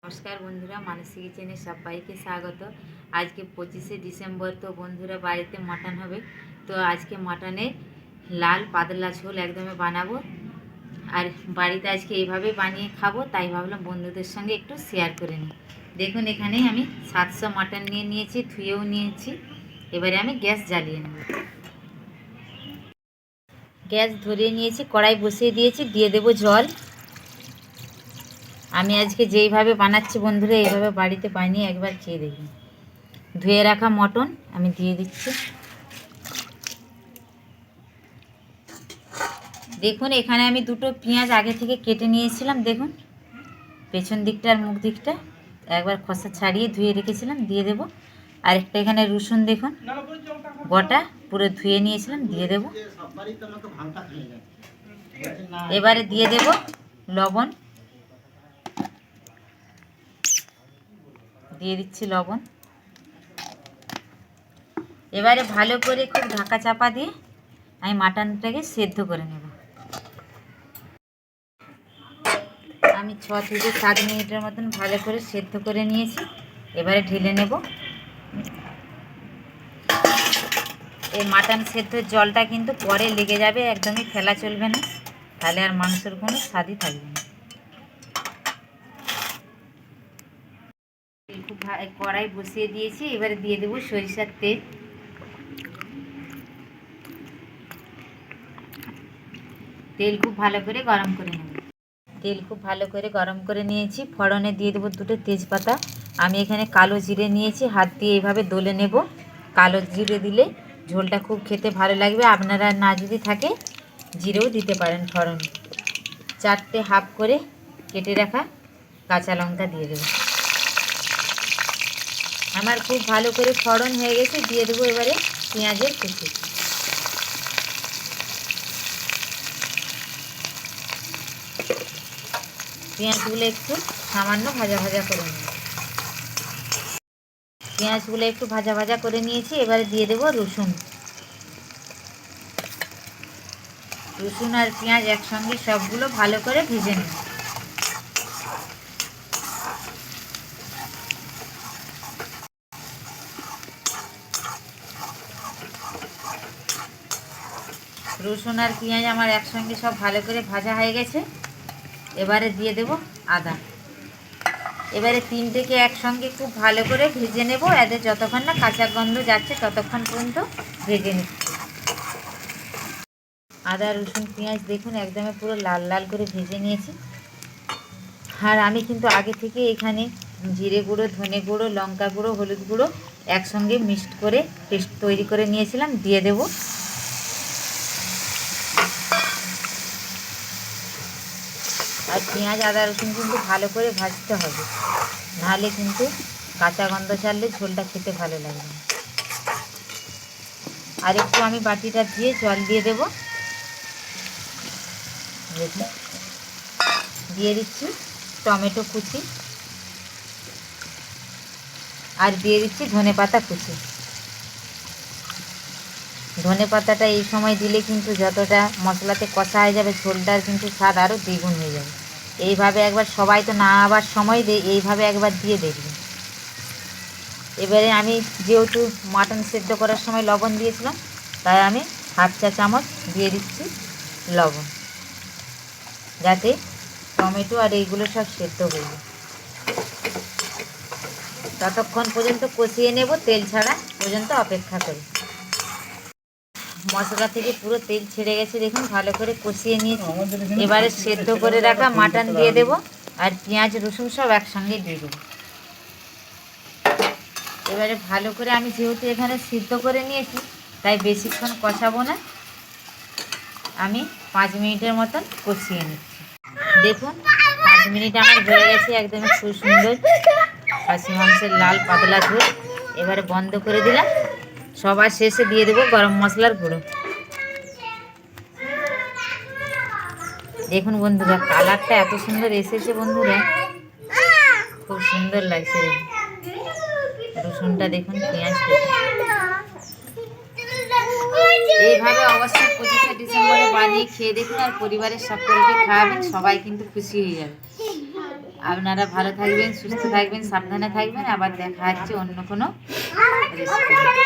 নমস্কার বন্ধুরা, মানসী কিচেনে সবাইকে স্বাগত। আজকে 25শে ডিসেম্বর, তো বন্ধুরা বাড়িতে মাটন হবে। তো আজকে মাটনের লাল পাতলা ঝোল একদমই বানাবো, আর বাড়িতে আজকে এইভাবে বানিয়ে খাবো, তাই ভাবলাম বন্ধুদের সঙ্গে একটু শেয়ার করে নিই। দেখুন, এখানে আমি 700 মাটন নিয়ে নিয়েছি, ধুয়েও নিয়েছি। এবারে আমি গ্যাস জ্বালিয়ে নেব। গ্যাস ধরিয়ে নিয়েছি, কড়াই বসিয়ে দিয়েছি, দিয়ে দেব জল। আমি আজকে যেইভাবে বানাচ্ছি বন্ধুরা, এইভাবে বাড়িতে বানিয়ে একবার খেয়ে দেখুন। ধুয়ে রাখা মটন আমি দিয়ে দিচ্ছি। দেখুন, এখানে আমি দুটো পেঁয়াজ আগে থেকে কেটে নিয়েছিলাম। দেখুন, পেছন দিকটা আর মুখ দিকটা একবার খোসা ছাড়িয়ে ধুয়ে রেখেছিলাম, দিয়ে দেব। আরেকটা এখানে রসুন দেখুন, গোটা পুরো ধুয়ে নিয়েছিলাম, দিয়ে দেব। এবারে দিয়ে দেব লবণ, দিয়ে দিচ্ছি লবণ। এবারে ভালো করে খুব ঢাকা চাপা দিয়ে আমি মাটনটাকে সেদ্ধ করে নেব। আমি 6 থেকে 7 মিনিটের মতন ভালো করে সেদ্ধ করে নিয়েছি। এবারে ঢেলে নেব। এই মাটন সেদ্ধর জলটা কিন্তু পরে লেগে যাবে, একদমই ফেলা চলবে না, তাহলে আর মাংসের কোনো স্বাদই থাকবে না। খুব কড়াই বসিয়ে দিয়েছি, এবারে দিয়ে দেবো সরিষার তেল। তেল খুব ভালো করে গরম করে নেব। তেল খুব ভালো করে গরম করে নিয়েছি। ফোড়নে দিয়ে দেবো দুটো তেজপাতা। আমি এখানে কালো জিরে নিয়েছি, হাত দিয়ে এইভাবে দলে নেব। কালো জিরে দিলে ঝোলটা খুব খেতে ভালো লাগবে। আপনারা না যদি থাকে জিরেও দিতে পারেন ফোড়নে। 4টে হাফ করে কেটে রাখা কাঁচা লঙ্কা দিয়ে দেবো। আমার খুব ভালো করে ফোড়ন হয়ে গেছে, দিয়ে দেবো এবারে পেঁয়াজের কুচি। পেঁয়াজগুলো একটু সামান্য ভাজা ভাজা করে নেব। পেঁয়াজগুলো একটু ভাজা ভাজা করে নিয়েছি। এবারে দিয়ে দেবো রসুন। রসুন আর পেঁয়াজ একসঙ্গে সবগুলো ভালো করে ভেজে নেব। রসুন আর পেঁয়াজ আমার একসঙ্গে সব ভালো করে ভাজা হয়ে গেছে। এবারে দিয়ে দেব আদা। এবারে 3 থেকে একসঙ্গে খুব ভালো করে ভেজে নেব। এদের যতক্ষণ না কাঁচা গন্ধ যাচ্ছে ততক্ষণ পর্যন্ত ভেজে নিচ্ছি। আদা রসুন পেঁয়াজ দেখুন একদমই পুরো লাল লাল করে ভেজে নিয়েছি। আর আমি কিন্তু আগে থেকে এখানে জিরে গুঁড়ো, ধনে গুঁড়ো, লঙ্কা গুঁড়ো, হলুদ গুঁড়ো একসঙ্গে মিক্সড করে পেস্ট তৈরি করে নিয়েছিলাম, দিয়ে দেব। আর পেঁয়াজ আদা রসুন কিন্তু ভালো করে ভাজতে হবে, নাহলে কিন্তু কাঁচা গন্ধ ছাড়লে ঝোলটা খেতে ভালো লাগবে না। আর একটু আমি বাটিটা দিয়ে জল দিয়ে দেব। দেখুন, দিয়ে দিচ্ছি টমেটো কুচি, আর দিয়ে দিচ্ছি ধনেপাতা কুচি। ধনেপাতাটা এই সময় দিলে কিন্তু যতটা মশলাতে কষা হয়ে যাবে, ঝোলটার কিন্তু স্বাদ আরও দ্বিগুণ হয়ে যাবে। এইভাবে একবার, সবাই তো না আবার সময় দেয়, এইভাবে একবার দিয়ে দেখবেন। এবারে আমি যেহেতু মাটন সেদ্ধ করার সময় লবণ দিয়েছিলাম, তাই আমি হাফ চা চামচ দিয়ে দিচ্ছি লবণ, যাতে টমেটো আর এইগুলো সব সেদ্ধ হয়ে যায়। ততক্ষণ পর্যন্ত কষিয়ে নেব, তেল ছাড়া পর্যন্ত অপেক্ষা করি। মশলা থেকে পুরো তেল ছেড়ে গেছে, দেখুন ভালো করে কষিয়ে নিয়েছি। এবারে সেদ্ধ করে রাখা মাটন দিয়ে দেব, আর পেঁয়াজ রসুন সব একসঙ্গে দিয়ে দেবো। এবারে ভালো করে, আমি যেহেতু এখানে সিদ্ধ করে নিয়েছি তাই বেশিক্ষণ কষাবো না, আমি 5 মিনিটের মতন কষিয়ে নিচ্ছি। দেখুন 5 মিনিট আমার হয়ে গেছে, একদমই খুব সুন্দর খাসি মাংসের লাল পাতলা ঝোল। এবারে বন্ধ করে দিলাম। সবার শেষে দিয়ে দেবো গরম মশলার গুঁড়ো। দেখুন বন্ধুরা, কালারটা এত সুন্দর এসেছে বন্ধুরা, খুব সুন্দর লাগছে। রসুনটা দেখুন, পেঁয়াজ দেখুন। এইভাবে অবশ্যই 25শে ডিসেম্বরে বানিয়ে খেয়ে দেখুন, আর পরিবারের সকলকে খাওয়াবেন, সবাই কিন্তু খুশি হয়ে যাবে। আপনারা ভালো থাকবেন, সুস্থ থাকবেন, সাবধানে থাকবেন। আবার দেখা হচ্ছে অন্য কোনো রেসিপি।